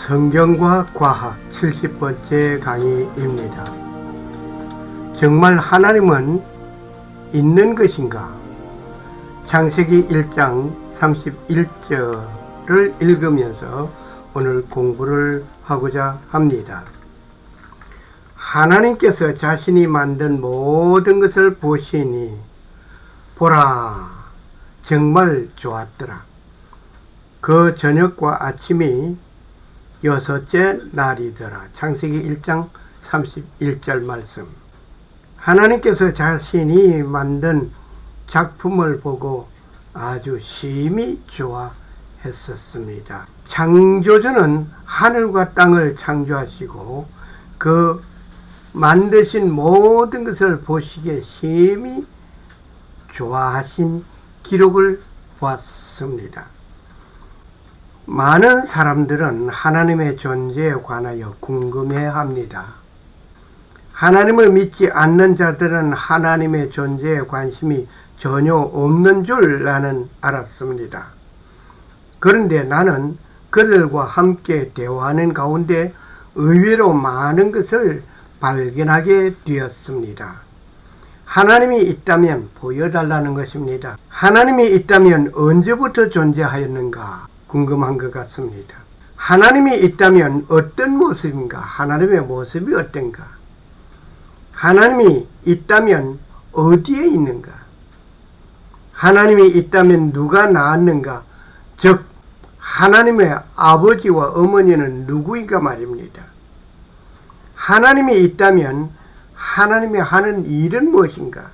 성경과 과학 70번째 강의입니다. 정말 하나님은 있는 것인가? 창세기 1장 31절을 읽으면서 오늘 공부를 하고자 합니다. 하나님께서 자신이 만든 모든 것을 보시니 보라, 정말 좋았더라. 그 저녁과 아침이 여섯째 날이더라. 창세기 1장 31절 말씀. 하나님께서 자신이 만든 작품을 보고 아주 심히 좋아했었습니다. 창조주는 하늘과 땅을 창조하시고 그 만드신 모든 것을 보시기에 심히 좋아하신 기록을 보았습니다. 많은 사람들은 하나님의 존재에 관하여 궁금해합니다. 하나님을 믿지 않는 자들은 하나님의 존재에 관심이 전혀 없는 줄 나는 알았습니다. 그런데 나는 그들과 함께 대화하는 가운데 의외로 많은 것을 발견하게 되었습니다. 하나님이 있다면 보여달라는 것입니다. 하나님이 있다면 언제부터 존재하였는가 궁금한 것 같습니다. 하나님이 있다면 어떤 모습인가? 하나님의 모습이 어떤가? 하나님이 있다면 어디에 있는가? 하나님이 있다면 누가 낳았는가? 즉 하나님의 아버지와 어머니는 누구인가 말입니다. 하나님이 있다면 하나님이 하는 일은 무엇인가?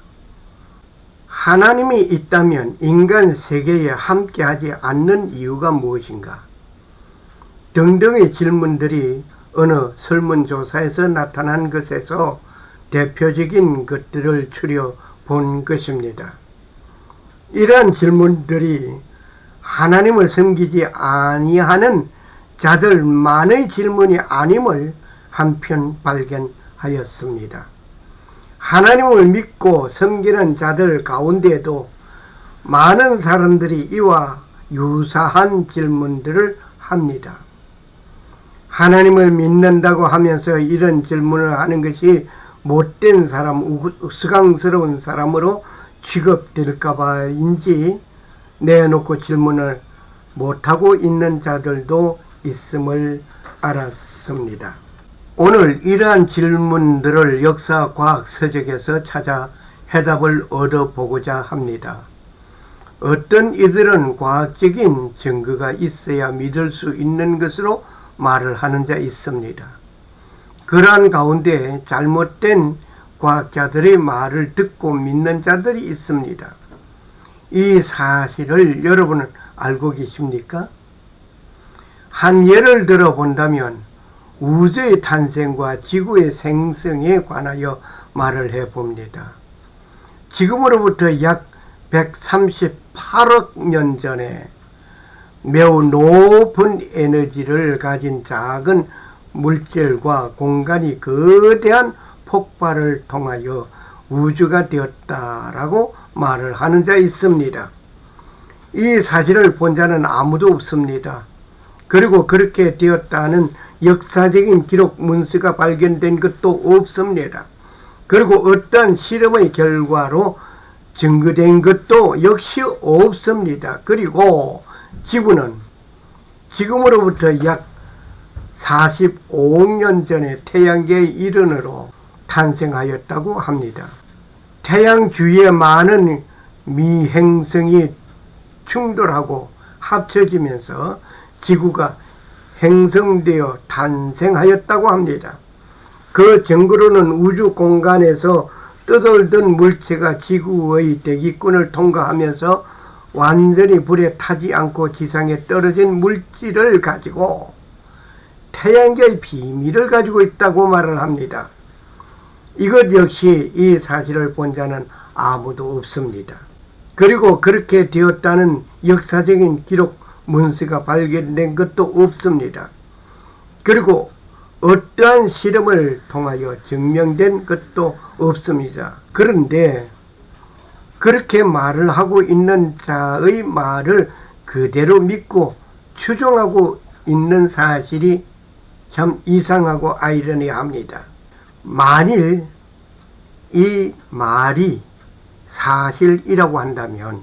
하나님이 있다면 인간 세계에 함께하지 않는 이유가 무엇인가? 등등의 질문들이 어느 설문조사에서 나타난 것에서 대표적인 것들을 추려 본 것입니다. 이러한 질문들이 하나님을 섬기지 아니하는 자들만의 질문이 아님을 한편 발견하였습니다. 하나님을 믿고 섬기는 자들 가운데에도 많은 사람들이 이와 유사한 질문들을 합니다. 하나님을 믿는다고 하면서 이런 질문을 하는 것이 못된 사람, 우스꽝스러운 사람으로 취급될까봐인지 내놓고 질문을 못하고 있는 자들도 있음을 알았습니다. 오늘 이러한 질문들을 역사 과학 서적에서 찾아 해답을 얻어보고자 합니다. 어떤 이들은 과학적인 증거가 있어야 믿을 수 있는 것으로 말을 하는 자 있습니다. 그러한 가운데 잘못된 과학자들의 말을 듣고 믿는 자들이 있습니다. 이 사실을 여러분은 알고 계십니까? 한 예를 들어 본다면 우주의 탄생과 지구의 생성에 관하여 말을 해봅니다. 지금으로부터 약 138억 년 전에 매우 높은 에너지를 가진 작은 물질과 공간이 거대한 폭발을 통하여 우주가 되었다라고 말을 하는 자 있습니다. 이 사실을 본 자는 아무도 없습니다. 그리고 그렇게 되었다는 역사적인 기록 문서가 발견된 것도 없습니다. 그리고 어떤 실험의 결과로 증거된 것도 역시 없습니다. 그리고 지구는 지금으로부터 약 45억 년 전에 태양계의 일원으로 탄생하였다고 합니다. 태양 주위에 많은 미행성이 충돌하고 합쳐지면서 지구가 형성되어 탄생하였다고 합니다. 그 증거로는 우주 공간에서 떠돌던 물체가 지구의 대기권을 통과하면서 완전히 불에 타지 않고 지상에 떨어진 물질을 가지고 태양계의 비밀을 가지고 있다고 말을 합니다. 이것 역시 이 사실을 본 자는 아무도 없습니다. 그리고 그렇게 되었다는 역사적인 기록 문서가 발견된 것도 없습니다. 그리고 어떠한 실험을 통하여 증명된 것도 없습니다. 그런데 그렇게 말을 하고 있는 자의 말을 그대로 믿고 추종하고 있는 사실이 참 이상하고 아이러니합니다. 만일 이 말이 사실이라고 한다면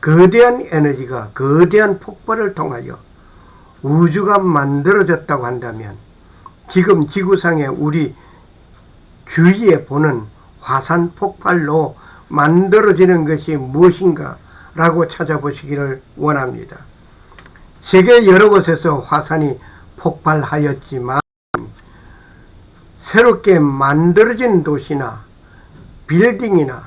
거대한 에너지가 거대한 폭발을 통하여 우주가 만들어졌다고 한다면 지금 지구상에 우리 주위에 보는 화산 폭발로 만들어지는 것이 무엇인가 라고 찾아보시기를 원합니다. 세계 여러 곳에서 화산이 폭발하였지만 새롭게 만들어진 도시나 빌딩이나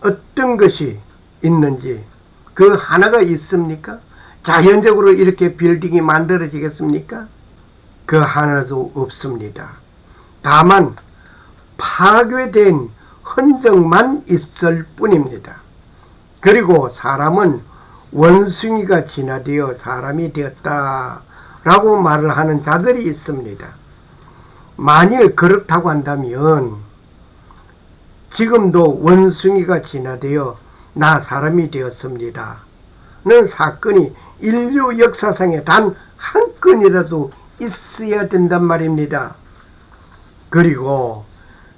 어떤 것이 있는지 그 하나가 있습니까? 자연적으로 이렇게 빌딩이 만들어지겠습니까? 그 하나도 없습니다. 다만 파괴된 흔적만 있을 뿐입니다. 그리고 사람은 원숭이가 진화되어 사람이 되었다라고 말을 하는 자들이 있습니다. 만일 그렇다고 한다면 지금도 원숭이가 진화되어 나 사람이 되었습니다 는 사건이 인류 역사상에 단 한 건이라도 있어야 된단 말입니다. 그리고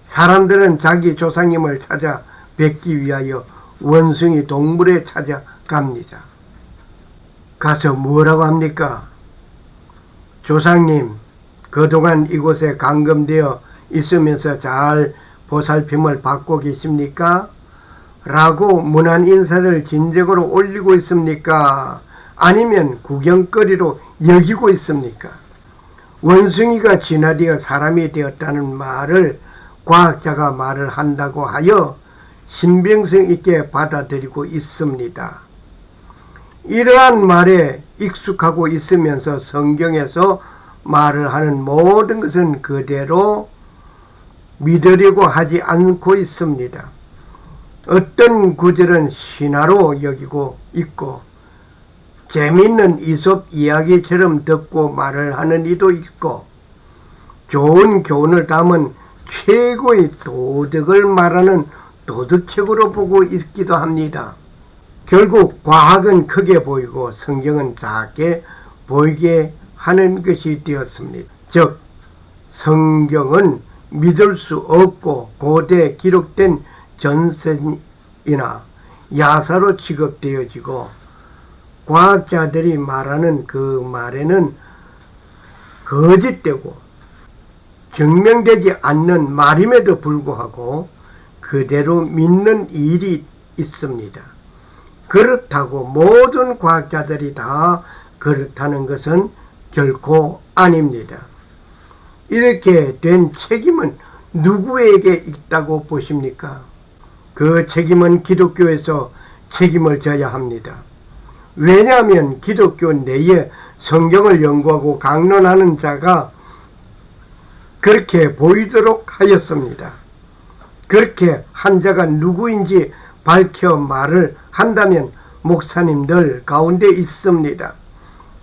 사람들은 자기 조상님을 찾아 뵙기 위하여 원숭이 동물에 찾아갑니다. 가서 뭐라고 합니까? 조상님, 그동안 이곳에 감금되어 있으면서 잘 보살핌을 받고 계십니까? 라고 문안 인사를 진정으로 올리고 있습니까? 아니면 구경거리로 여기고 있습니까? 원숭이가 진화되어 사람이 되었다는 말을 과학자가 말을 한다고 하여 신빙성 있게 받아들이고 있습니다. 이러한 말에 익숙하고 있으면서 성경에서 말을 하는 모든 것은 그대로 믿으려고 하지 않고 있습니다. 어떤 구절은 신화로 여기고 있고 재미있는 이솝 이야기처럼 듣고 말을 하는 이도 있고 좋은 교훈을 담은 최고의 도덕을 말하는 도덕책으로 보고 있기도 합니다. 결국 과학은 크게 보이고 성경은 작게 보이게 하는 것이 되었습니다. 즉 성경은 믿을 수 없고 고대 기록된 전설이나 야사로 취급되어지고 과학자들이 말하는 그 말에는 거짓되고 증명되지 않는 말임에도 불구하고 그대로 믿는 일이 있습니다. 그렇다고 모든 과학자들이 다 그렇다는 것은 결코 아닙니다. 이렇게 된 책임은 누구에게 있다고 보십니까? 그 책임은 기독교에서 책임을 져야 합니다. 왜냐하면 기독교 내에 성경을 연구하고 강론하는 자가 그렇게 보이도록 하였습니다. 그렇게 한 자가 누구인지 밝혀 말을 한다면 목사님들 가운데 있습니다.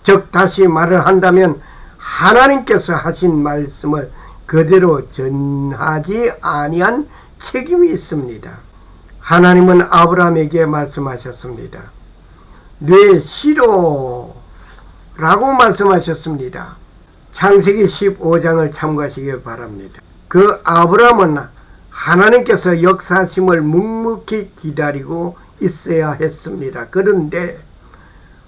즉 다시 말을 한다면 하나님께서 하신 말씀을 그대로 전하지 아니한 책임이 있습니다. 하나님은 아브라함에게 말씀하셨습니다. 내 시로 라고 말씀하셨습니다. 창세기 15장을 참고하시기 바랍니다. 그 아브라함은 하나님께서 역사하심을 묵묵히 기다리고 있어야 했습니다. 그런데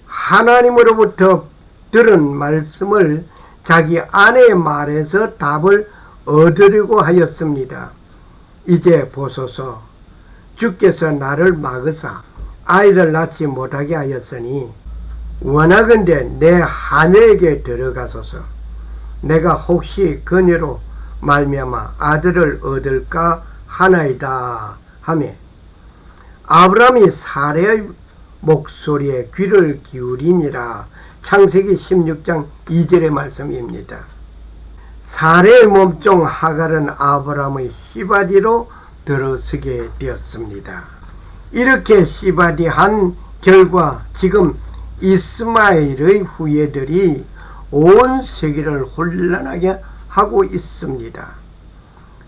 하나님으로부터 들은 말씀을 자기 아내의 말에서 답을 얻으려고 하였습니다. 이제 보소서, 주께서 나를 막으사 아이를 낳지 못하게 하였으니 원하건대 내 하늘에게 들어가소서. 내가 혹시 그녀로 말미암아 아들을 얻을까 하나이다 하며 아브라함이 사레의 목소리에 귀를 기울이니라. 창세기 16장 2절의 말씀입니다. 사레의 몸종 하갈은 아브라함의 씨바디로 들어서게 되었습니다. 이렇게 씨바디한 결과 지금 이스마엘의 후예들이 온 세계를 혼란하게 하고 있습니다.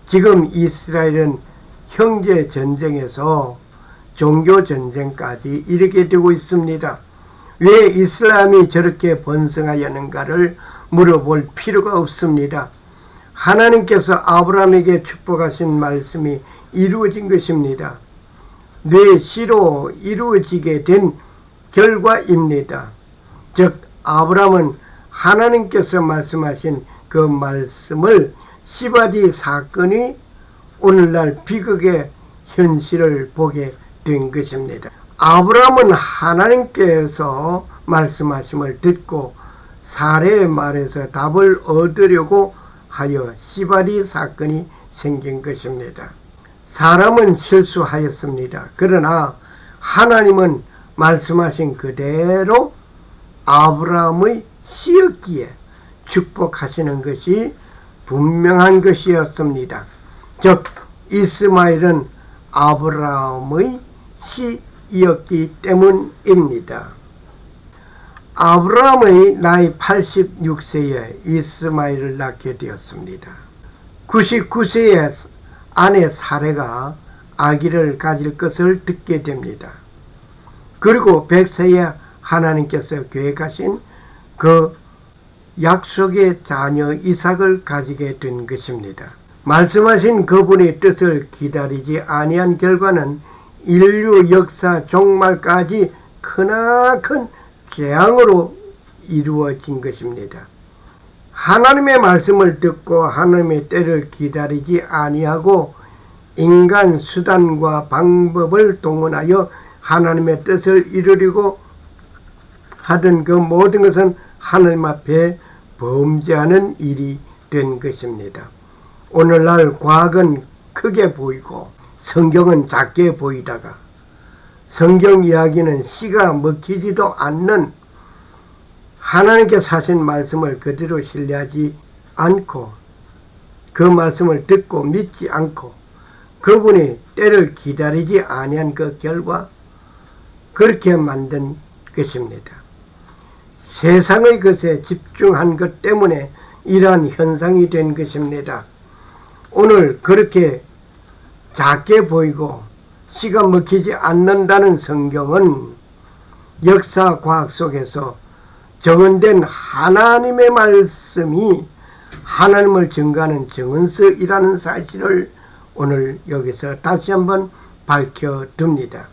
지금 이스라엘은 형제 전쟁에서 종교 전쟁까지 이르게 되고 있습니다. 왜 이슬람이 저렇게 번성하였는가를 물어볼 필요가 없습니다. 하나님께서 아브라함에게 축복하신 말씀이 이루어진 것입니다. 뇌시로 이루어지게 된 결과입니다. 즉 아브라함은 하나님께서 말씀하신 그 말씀을 시바디 사건이 오늘날 비극의 현실을 보게 된 것입니다. 아브라함은 하나님께서 말씀하심을 듣고 사례의 말에서 답을 얻으려고 하여 시바리 사건이 생긴 것입니다. 사람은 실수하였습니다. 그러나 하나님은 말씀하신 그대로 아브라함의 씨였기에 축복하시는 것이 분명한 것이었습니다. 즉 이스마엘은 아브라함의 씨이었기 때문입니다. 아브라함의 나이 86세에 이스마엘을 낳게 되었습니다. 99세에 아내 사레가 아기를 가질 것을 듣게 됩니다. 그리고 100세에 하나님께서 계획하신 그 약속의 자녀 이삭을 가지게 된 것입니다. 말씀하신 그분의 뜻을 기다리지 아니한 결과는 인류 역사 종말까지 크나큰 재앙으로 이루어진 것입니다. 하나님의 말씀을 듣고 하나님의 때를 기다리지 아니하고 인간 수단과 방법을 동원하여 하나님의 뜻을 이루려고 하던 그 모든 것은 하나님 앞에 범죄하는 일이 된 것입니다. 오늘날 과학은 크게 보이고 성경은 작게 보이다가 성경 이야기는 씨가 먹히지도 않는 하나님께서 하신 말씀을 그대로 신뢰하지 않고 그 말씀을 듣고 믿지 않고 그분이 때를 기다리지 아니한 그 결과 그렇게 만든 것입니다. 세상의 것에 집중한 것 때문에 이러한 현상이 된 것입니다. 오늘 그렇게 작게 보이고 씨가 먹히지 않는다는 성경은 역사 과학 속에서 정언된 하나님의 말씀이 하나님을 증거하는 정언서이라는 사실을 오늘 여기서 다시 한번 밝혀둡니다.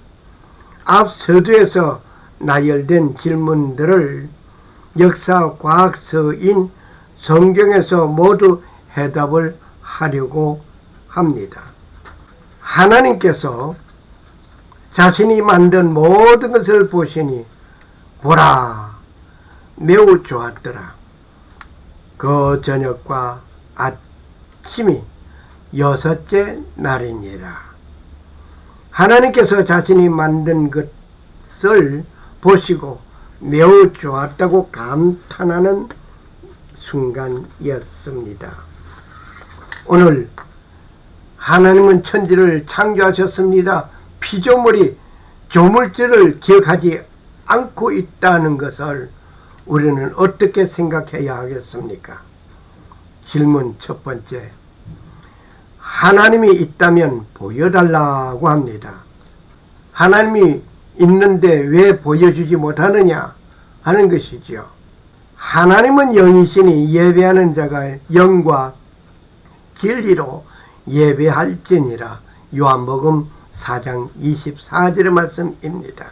앞 서두에서 나열된 질문들을 역사 과학서인 성경에서 모두 해답을 하려고 합니다. 하나님께서 자신이 만든 모든 것을 보시니 보라 매우 좋았더라. 그 저녁과 아침이 6째 날이니라. 하나님께서 자신이 만든 것을 보시고 매우 좋았다고 감탄하는 순간이었습니다. 오늘 하나님은 천지를 창조하셨습니다. 피조물이 조물주를 기억하지 않고 있다는 것을 우리는 어떻게 생각해야 하겠습니까? 질문 첫 번째. 하나님이 있다면 보여달라고 합니다. 하나님이 있는데 왜 보여주지 못하느냐 하는 것이지요. 하나님은 영이시니 예배하는 자가 영과 진리로 예배할지니라. 요한복음 4장 24절의 말씀입니다.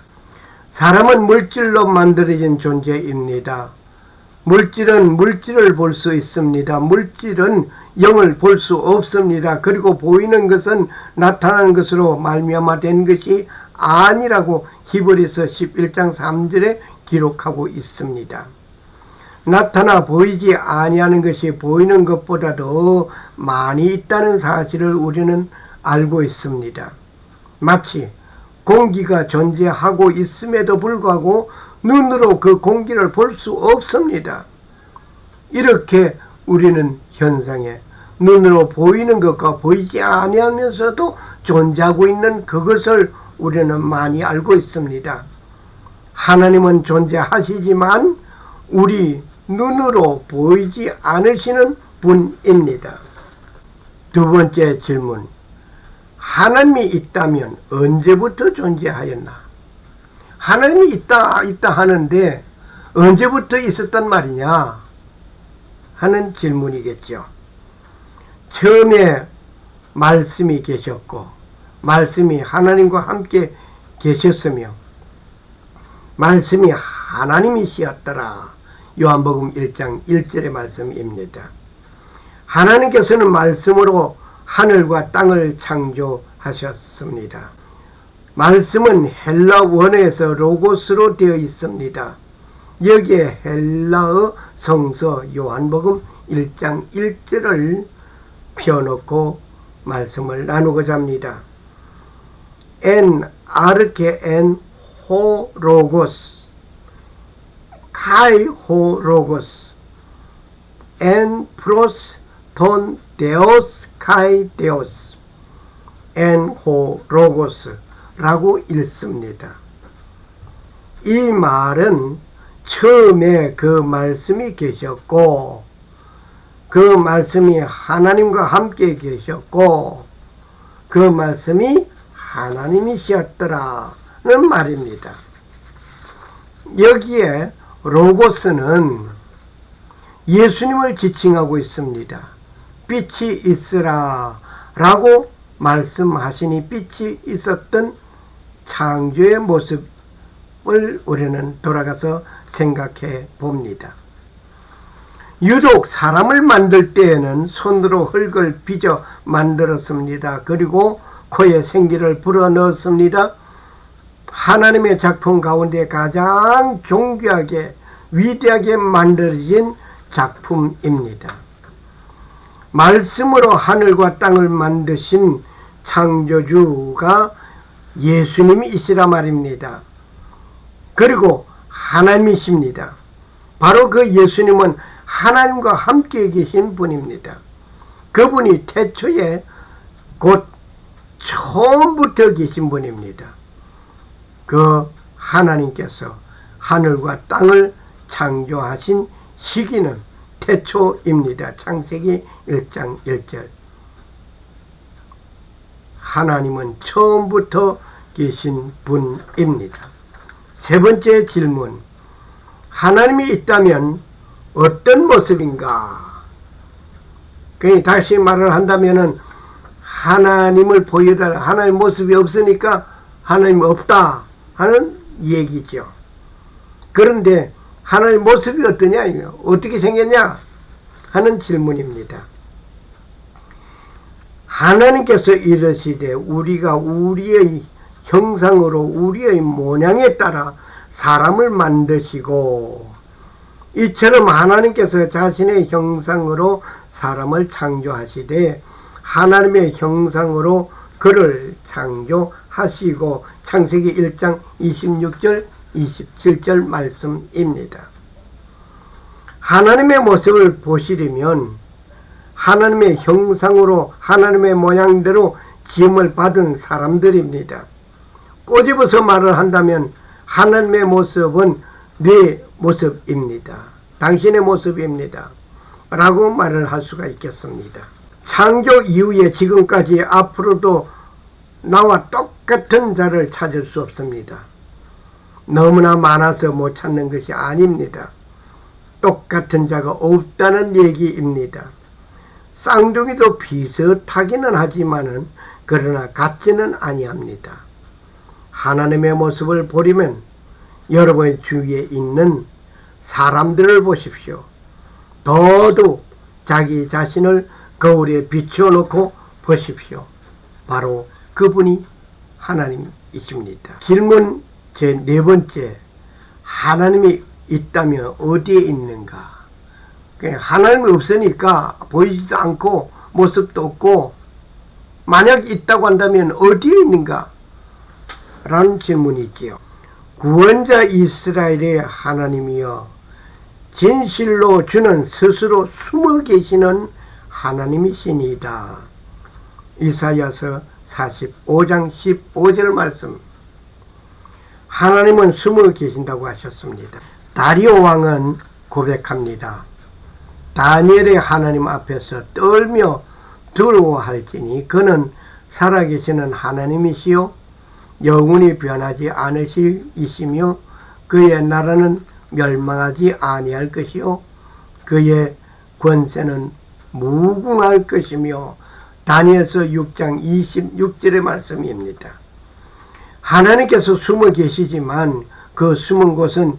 사람은 물질로 만들어진 존재입니다. 물질은 물질을 볼 수 있습니다. 물질은 영을 볼 수 없습니다. 그리고 보이는 것은 나타나는 것으로 말미암아 된 것이 아니라고 히브리서 11장 3절에 기록하고 있습니다. 나타나 보이지 아니하는 것이 보이는 것보다 더 많이 있다는 사실을 우리는 알고 있습니다. 마치 공기가 존재하고 있음에도 불구하고 눈으로 그 공기를 볼 수 없습니다. 이렇게 우리는 현상에 눈으로 보이는 것과 보이지 아니하면서도 존재하고 있는 그것을 우리는 많이 알고 있습니다. 하나님은 존재하시지만 우리 눈으로 보이지 않으시는 분입니다. 두 번째 질문. 하나님이 있다면 언제부터 존재하였나? 하나님이 있다 하는데 언제부터 있었단 말이냐? 하는 질문이겠죠. 처음에 말씀이 계셨고 말씀이 하나님과 함께 계셨으며 말씀이 하나님이시었더라. 요한복음 1장 1절의 말씀입니다. 하나님께서는 말씀으로 하늘과 땅을 창조하셨습니다. 말씀은 헬라 원어에서 로고스로 되어 있습니다. 여기에 헬라어 성서 요한복음 1장 1절을 펴놓고 말씀을 나누고자 합니다. 엔 아르케 엔 호 로고스 카이 호 로고스 엔 프로스 돈 데오스 카이 데오스 엔 호 로고스 라고 읽습니다. 이 말은 처음에 그 말씀이 계셨고 그 말씀이 하나님과 함께 계셨고 그 말씀이 하나님이시었더라는 말입니다. 여기에 로고스는 예수님을 지칭하고 있습니다. 빛이 있으라 라고 말씀하시니 빛이 있었던 창조의 모습을 우리는 돌아가서 생각해 봅니다. 유독 사람을 만들 때에는 손으로 흙을 빚어 만들었습니다. 그리고 코에 생기를 불어넣었습니다. 하나님의 작품 가운데 가장 존귀하게 위대하게 만들어진 작품입니다. 말씀으로 하늘과 땅을 만드신 창조주가 예수님이시라 말입니다. 그리고 하나님이십니다. 바로 그 예수님은 하나님과 함께 계신 분입니다. 그분이 태초에 곧 처음부터 계신 분입니다. 그 하나님께서 하늘과 땅을 창조하신 시기는 태초입니다. 창세기 1장 1절. 하나님은 처음부터 계신 분입니다. 세 번째 질문. 하나님이 있다면 어떤 모습인가? 다시 말을 한다면은 하나님을 보여달라. 하나님 모습이 없으니까 하나님 없다 하는 얘기죠. 그런데 하나님 모습이 어떠냐? 어떻게 생겼냐? 하는 질문입니다. 하나님께서 이르시되 우리가 우리의 형상으로 우리의 모양에 따라 사람을 만드시고 이처럼 하나님께서 자신의 형상으로 사람을 창조하시되 하나님의 형상으로 그를 창조하시고 창세기 1장 26절 27절 말씀입니다. 하나님의 모습을 보시려면 하나님의 형상으로 하나님의 모양대로 지음을 받은 사람들입니다. 꼬집어서 말을 한다면 하나님의 모습은 네 모습입니다. 당신의 모습입니다. 라고 말을 할 수가 있겠습니다. 창조 이후에 지금까지 앞으로도 나와 똑같은 자를 찾을 수 없습니다. 너무나 많아서 못 찾는 것이 아닙니다. 똑같은 자가 없다는 얘기입니다. 쌍둥이도 비슷하기는 하지만은 그러나 같지는 아니합니다. 하나님의 모습을 보려면 여러분의 주위에 있는 사람들을 보십시오. 더더욱 자기 자신을 거울에 비춰놓고 보십시오. 바로 그분이 하나님이십니다. 질문 제 네 번째. 하나님이 있다면 어디에 있는가? 하나님이 없으니까 보이지도 않고 모습도 없고 만약 있다고 한다면 어디에 있는가? 라는 질문이지요. 구원자 이스라엘의 하나님이여 진실로 주는 스스로 숨어 계시는 하나님이시니이다. 이사야서 45장 15절 말씀. 하나님은 숨어 계신다고 하셨습니다. 다리오 왕은 고백합니다. 다니엘의 하나님 앞에서 떨며 두려워할지니 그는 살아계시는 하나님이시요 영원히 변하지 않으실 이시며 그의 나라는 멸망하지 아니할 것이요 그의 권세는 무궁할 것이며 다니엘서 6장 26절의 말씀입니다. 하나님께서 숨어 계시지만 그 숨은 곳은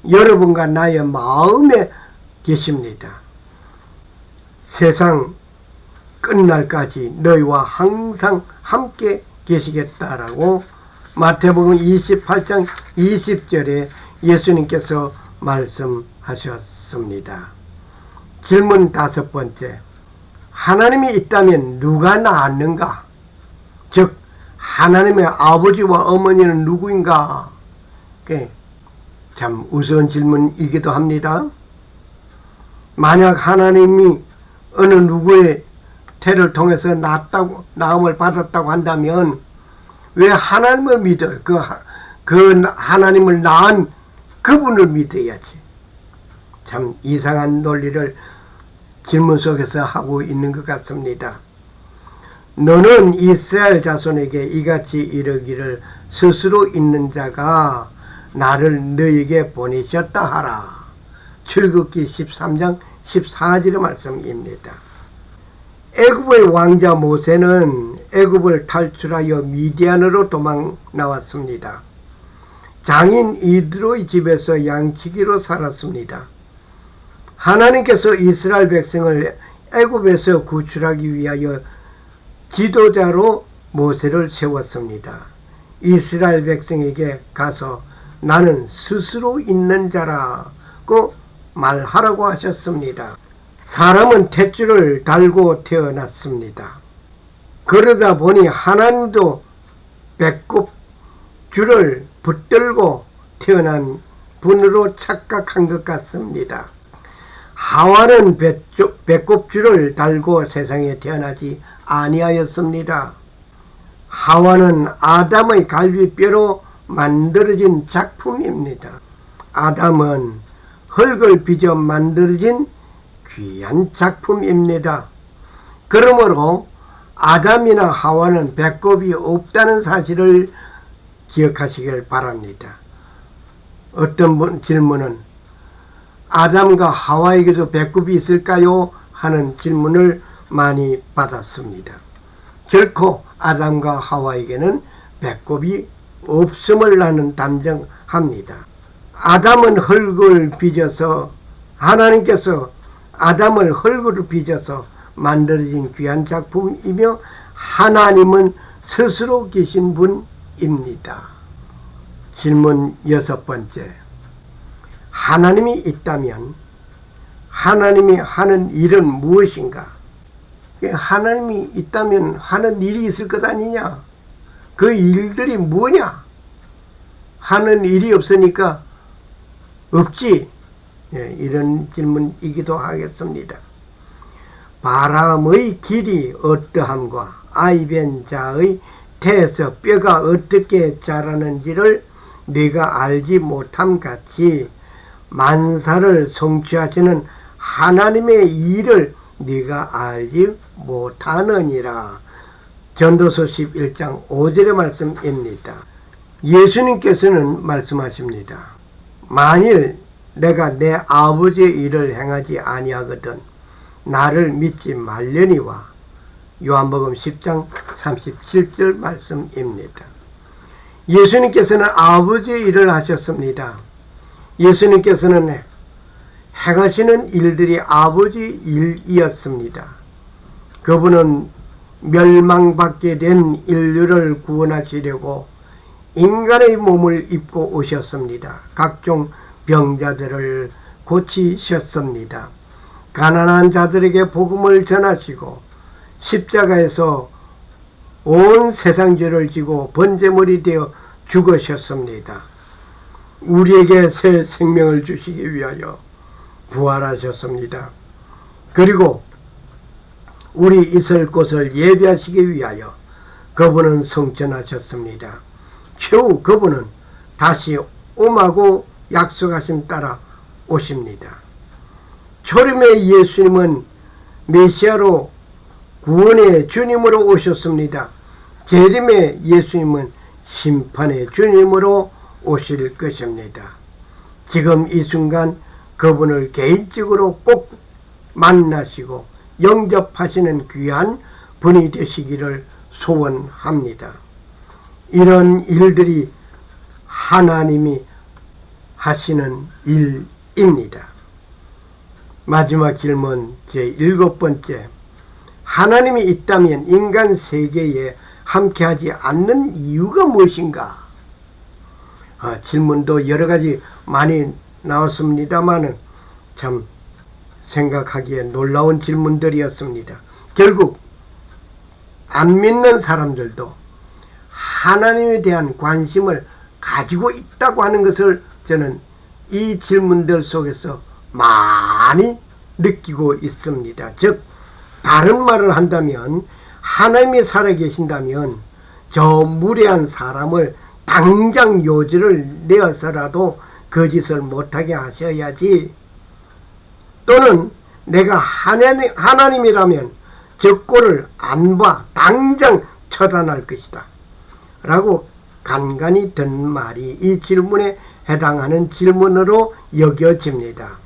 여러분과 나의 마음에 계십니다. 세상 끝날까지 너희와 항상 함께 계시겠다라고 마태복음 28장 20절에 예수님께서 말씀하셨습니다. 질문 5번째. 하나님이 있다면 누가 낳았는가? 즉 하나님의 아버지와 어머니는 누구인가? 참 우스운 질문이기도 합니다. 만약 하나님이 어느 누구의 태를 통해서 낳음을 받았다고 한다면 왜 하나님을 믿어요? 그 하나님을 낳은 그분을 믿어야지. 참 이상한 논리를 질문 속에서 하고 있는 것 같습니다. 너는 이스라엘 자손에게 이같이 이르기를 스스로 있는 자가 나를 너에게 보내셨다 하라. 출애굽기 13장 14절의 말씀입니다. 애굽의 왕자 모세는 애굽을 탈출하여 미디안으로 도망 나왔습니다. 장인 이드로의 집에서 양치기로 살았습니다. 하나님께서 이스라엘 백성을 애굽에서 구출하기 위하여 지도자로 모세를 세웠습니다. 이스라엘 백성에게 가서 나는 스스로 있는 자라고 말하라고 하셨습니다. 사람은 탯줄을 달고 태어났습니다. 그러다 보니 하나님도 배꼽줄을 붙들고 태어난 분으로 착각한 것 같습니다. 하와는 배꼽줄을 달고 세상에 태어나지 아니하였습니다. 하와는 아담의 갈비뼈로 만들어진 작품입니다. 아담은 흙을 빚어 만들어진 귀한 작품입니다. 그러므로 아담이나 하와는 배꼽이 없다는 사실을 기억하시길 바랍니다. 어떤 질문은 아담과 하와에게도 배꼽이 있을까요? 하는 질문을 많이 받았습니다. 결코 아담과 하와에게는 배꼽이 없음을 나는 단정합니다. 아담은 흙을 빚어서 하나님께서 아담을 흙으로 빚어서 만들어진 귀한 작품이며 하나님은 스스로 계신 분입니다. 질문 6번째. 하나님이 있다면 하나님이 하는 일은 무엇인가? 하나님이 있다면 하는 일이 있을 것 아니냐? 그 일들이 뭐냐? 하는 일이 없으니까 없지. 이런 질문이기도 하겠습니다. 바람의 길이 어떠함과 아이벤 자의 태에서 뼈가 어떻게 자라는지를 네가 알지 못함 같이 만사를 성취하시는 하나님의 일을 네가 알지 못하느니라. 전도서 11장 5절의 말씀입니다. 예수님께서는 말씀하십니다. 만일 내가 내 아버지의 일을 행하지 아니하거든 나를 믿지 말려니와. 요한복음 10장 37절 말씀입니다. 예수님께서는 아버지의 일을 하셨습니다. 예수님께서는 행하시는 일들이 아버지 일이었습니다. 그분은 멸망받게 된 인류를 구원하시려고 인간의 몸을 입고 오셨습니다. 각종 병자들을 고치셨습니다. 가난한 자들에게 복음을 전하시고 십자가에서 온 세상 죄를 지고 번제물이 되어 죽으셨습니다. 우리에게 새 생명을 주시기 위하여 부활하셨습니다. 그리고 우리 있을 곳을 예비하시기 위하여 그분은 성천하셨습니다. 최후 그분은 다시 오마고 약속하심 따라 오십니다. 초림의 예수님은 메시아로 구원의 주님으로 오셨습니다. 재림의 예수님은 심판의 주님으로 오실 것입니다. 지금 이 순간 그분을 개인적으로 꼭 만나시고 영접하시는 귀한 분이 되시기를 소원합니다. 이런 일들이 하나님이 하시는 일입니다. 마지막 질문 제7번째. 하나님이 있다면 인간 세계에 함께하지 않는 이유가 무엇인가? 질문도 여러가지 많이 나왔습니다마는 참 생각하기에 놀라운 질문들이었습니다. 결국 안 믿는 사람들도 하나님에 대한 관심을 가지고 있다고 하는 것을 저는 이 질문들 속에서 많이 느끼고 있습니다. 즉 다른 말을 한다면 하나님이 살아계신다면 저 무례한 사람을 당장 요지를 내어서라도 거짓을 못하게 하셔야지, 또는 내가 하나님이라면 저 꼴을 안 봐 당장 처단할 것이다 라고 간간히 든 말이 이 질문에 해당하는 질문으로 여겨집니다.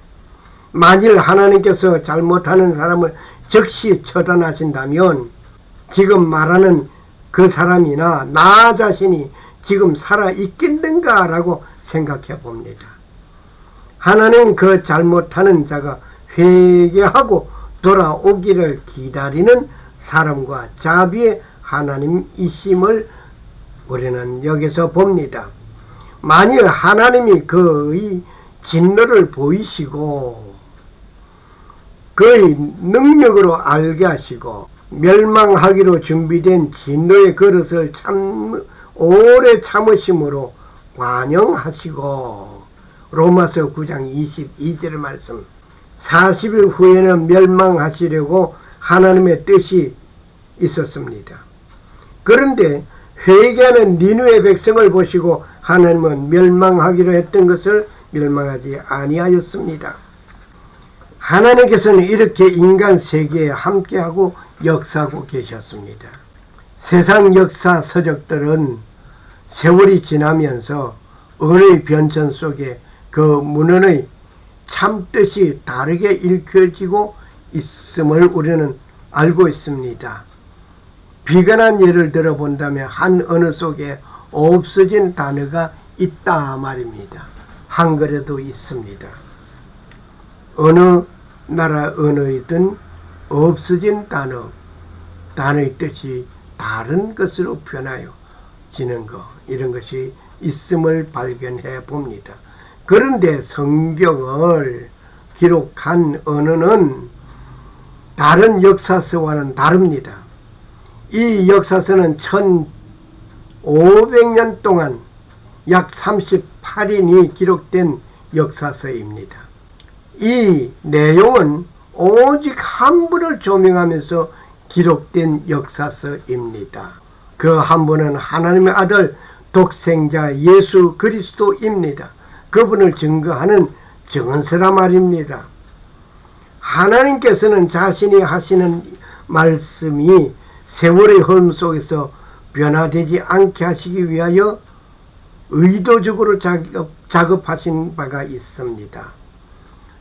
만일 하나님께서 잘못하는 사람을 즉시 처단하신다면 지금 말하는 그 사람이나 나 자신이 지금 살아있겠는가 라고 생각해 봅니다. 하나님 그 잘못하는 자가 회개하고 돌아오기를 기다리는 사람과 자비의 하나님이심을 우리는 여기서 봅니다. 만일 하나님이 그의 진노를 보이시고 그의 능력으로 알게 하시고 멸망하기로 준비된 진노의 그릇을 오래 참으심으로 관영하시고, 로마서 9장 22절 말씀, 40일 후에는 멸망하시려고 하나님의 뜻이 있었습니다. 그런데 회개하는 니느웨 백성을 보시고 하나님은 멸망하기로 했던 것을 멸망하지 아니하였습니다. 하나님께서는 이렇게 인간 세계에 함께하고 역사하고 계셨습니다. 세상 역사 서적들은 세월이 지나면서 언어의 변천 속에 그 문헌의 참뜻이 다르게 읽혀지고 있음을 우리는 알고 있습니다. 비근한 예를 들어본다면 한 언어 속에 없어진 단어가 있다 말입니다. 한글에도 있습니다. 어느 나라 언어이든 없어진 단어의 뜻이 다른 것으로 변하여지는 것, 이런 것이 있음을 발견해 봅니다. 그런데 성경을 기록한 언어는 다른 역사서와는 다릅니다. 이 역사서는 1500년 동안 약 38인이 기록된 역사서입니다. 이 내용은 오직 한 분을 조명하면서 기록된 역사서입니다. 그 한 분은 하나님의 아들 독생자 예수 그리스도입니다. 그분을 증거하는 증언서라 말입니다. 하나님께서는 자신이 하시는 말씀이 세월의 흐름 속에서 변화되지 않게 하시기 위하여 의도적으로 작업하신 바가 있습니다.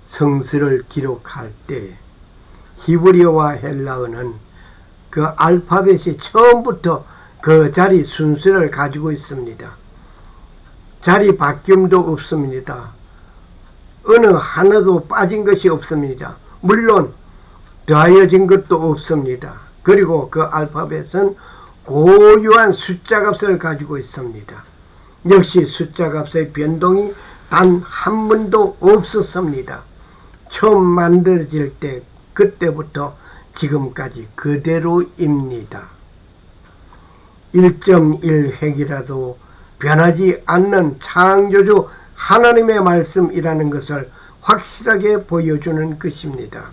성서를 기록할 때 히브리어와 헬라어는 그 알파벳이 처음부터 그 자리 순서를 가지고 있습니다. 자리 바뀜도 없습니다. 어느 하나도 빠진 것이 없습니다. 물론 더하여진 것도 없습니다. 그리고 그 알파벳은 고유한 숫자 값을 가지고 있습니다. 역시 숫자 값의 변동이 단 한 번도 없었습니다. 처음 만들어질 때 그때부터 지금까지 그대로입니다. 1.1획이라도 변하지 않는 창조주 하나님의 말씀이라는 것을 확실하게 보여주는 것입니다.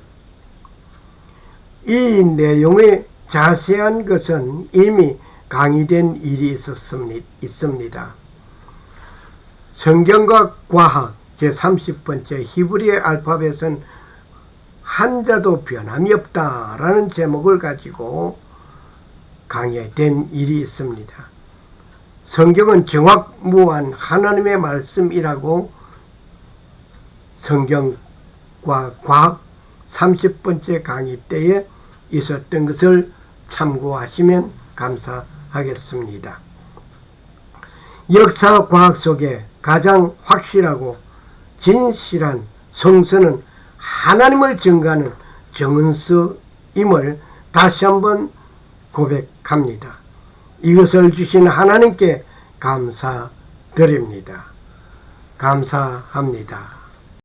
이 내용의 자세한 것은 이미 강의된 일이 있습니다. 성경과 과학 제30번째 히브리의 알파벳은 한자도 변함이 없다라는 제목을 가지고 강의된 일이 있습니다. 성경은 정확무한 하나님의 말씀이라고 성경과 과학 30번째 강의 때에 있었던 것을 참고하시면 감사하겠습니다. 역사 과학 속에 가장 확실하고 진실한 성서는 하나님을 증거하는 정은서임을 다시 한번 고백합니다. 이것을 주신 하나님께 감사드립니다. 감사합니다.